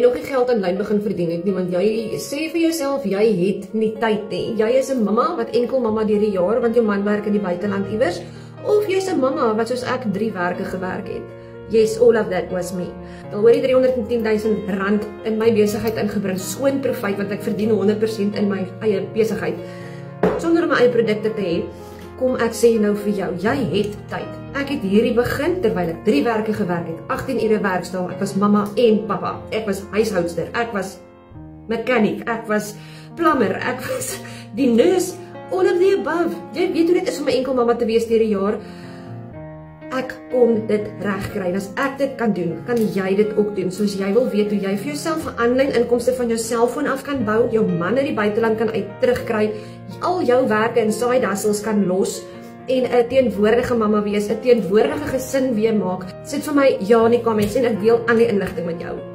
nog nie geld aanlyn begin verdien het nie, want jy sê vir jouself, jy het nie tyd nie. Jy is 'n mamma wat enkel mamma deur die jaar, want jou man werk in die buiteland iewers, of jy's 'n mamma wat soos ek 3 werke gewerk het. Yes, all of that was me. Al oor die R310,000 in my besigheid ingebring, skoon profijt, want ek verdien 100% in my eie besigheid. Sonder om my eie produkte te hê, kom ek sê nou vir jou, jy het tyd. Ek het hierdie begin terwyl ek 3 werke gewerk het, 18 ure werksdae. Ek was mamma en papa. Ek was huishoudster, ek was mechanic, ek was plumber, ek was die nurse, all of the above. Jy weet hoe dit is om 'n enkel mamma te wees deur die jaar. Ek kon dit regkry. As ek dit kan doen, kan jy dit ook doen. Soos jy wil weet hoe jy vir jouself 'n aanlyn inkomste van jou selfoon af kan bou, jou man uit die buiteland kan terugkry, al jou werke en side hustles kan los en 'n teenwoordige mamma wees, 'n teenwoordige gesin weer maak. Sit vir my ja in die comments en ek deel al die inligting met jou.